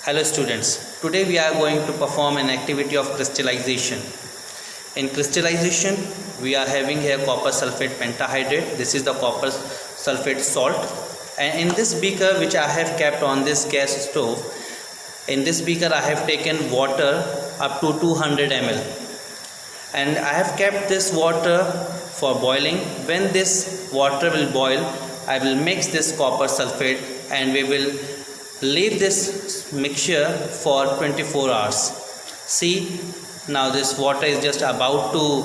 Hello students, today we are going to perform an activity of crystallization. In crystallization, we are having here copper sulfate pentahydrate. This is the copper sulfate salt. And in this beaker which I have kept on this gas stove, in this beaker I have taken water up to 200 ml. And I have kept this water for boiling. When this water will boil, I will mix this copper sulfate and we will leave this mixture for 24 hours. See, now this water is just about to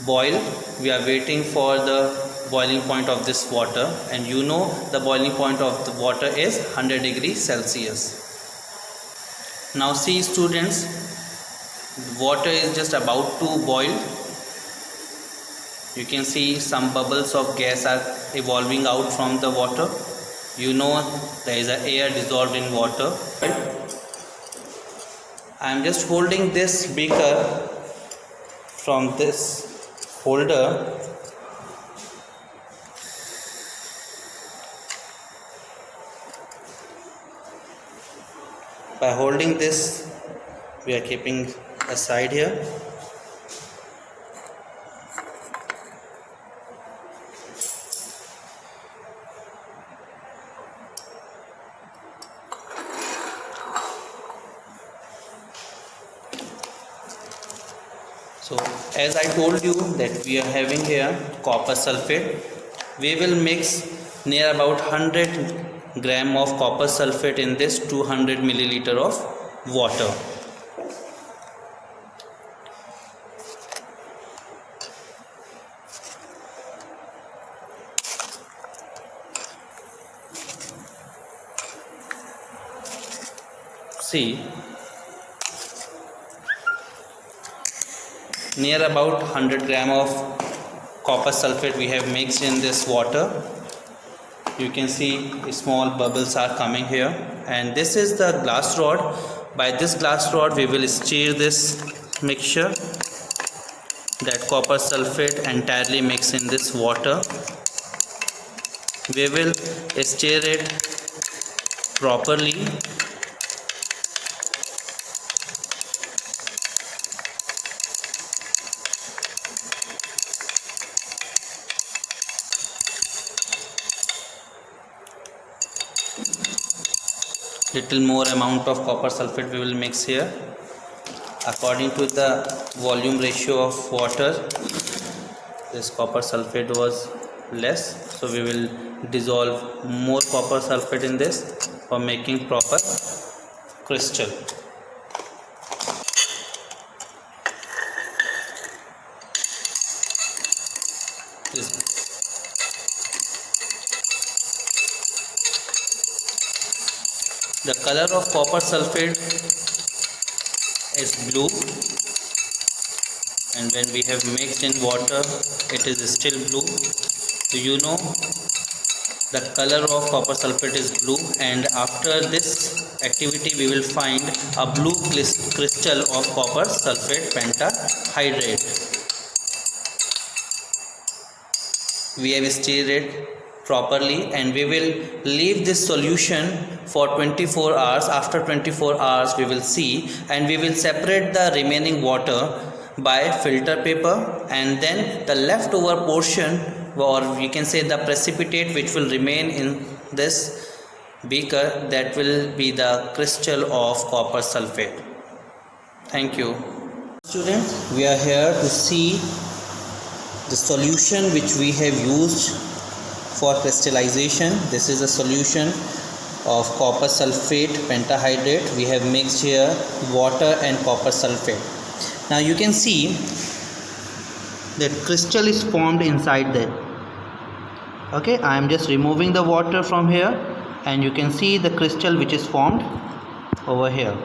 boil. We are waiting for the boiling point of this water, and you know the boiling point of the water is 100 degrees Celsius. Now see students, water is just about to boil. You can see some bubbles of gas are evolving out from the water. You know there is an air dissolved in water. I am just holding this beaker from this holder. By holding this, we are keeping aside here. So as I told you that we are having here copper sulfate, we will mix near about 100 gram of copper sulfate in this 200 milliliter of water. See, near about 100 gram of copper sulfate we have mixed in this water. You can see small bubbles are coming here, and this is the glass rod. By this glass rod we will stir this mixture, that copper sulfate entirely mixed in this water. We will stir it properly. Little more amount of copper sulfate we will mix here according to the volume ratio of water. This copper sulfate was less, so we will dissolve more copper sulfate in this for making proper crystal. The color of copper sulfate is blue, and when we have mixed in water it is still blue. So you know the color of copper sulfate is blue, and after this activity we will find a blue crystal of copper sulfate pentahydrate. We have stirred it properly, and we will leave this solution for 24 hours. After 24 hours we will see, and we will separate the remaining water by filter paper, and then the leftover portion, or we can say the precipitate which will remain in this beaker, that will be the crystal of copper sulfate. Thank you. Students, we are here to see the solution which we have used for crystallization. This is a solution of copper sulfate pentahydrate. We have mixed here water and copper sulfate. Now you can see that crystal is formed inside that. Okay, I am just removing the water from here, and you can see the crystal which is formed over here.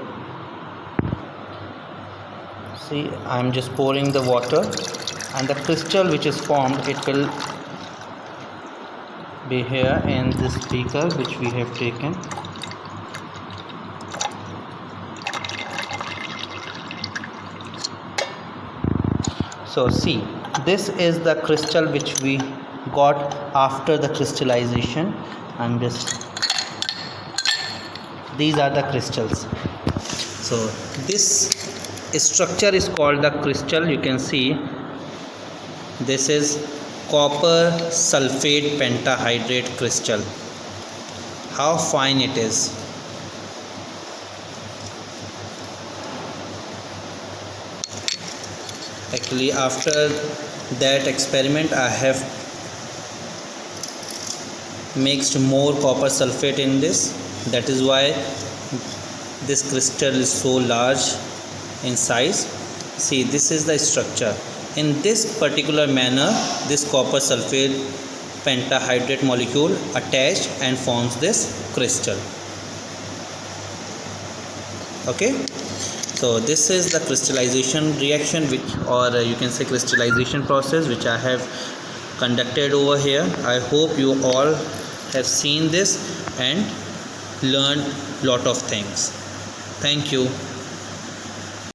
See, I am just pouring the water, and the crystal which is formed, it will be here in this beaker which we have taken. So see, this is the crystal which we got after the crystallization. I'm just these are the crystals. So this structure is called the crystal. You can see this is copper sulfate pentahydrate crystal. How fine it is. Actually, after that experiment I have mixed more copper sulfate in this. That is why this crystal is so large in size. See, this is the structure. In this particular manner, this copper sulfate pentahydrate molecule attached and forms this crystal. Okay, so this is the crystallization reaction, which, or you can say crystallization process, which I have conducted over here. I hope you all have seen this and learned lot of things. Thank you.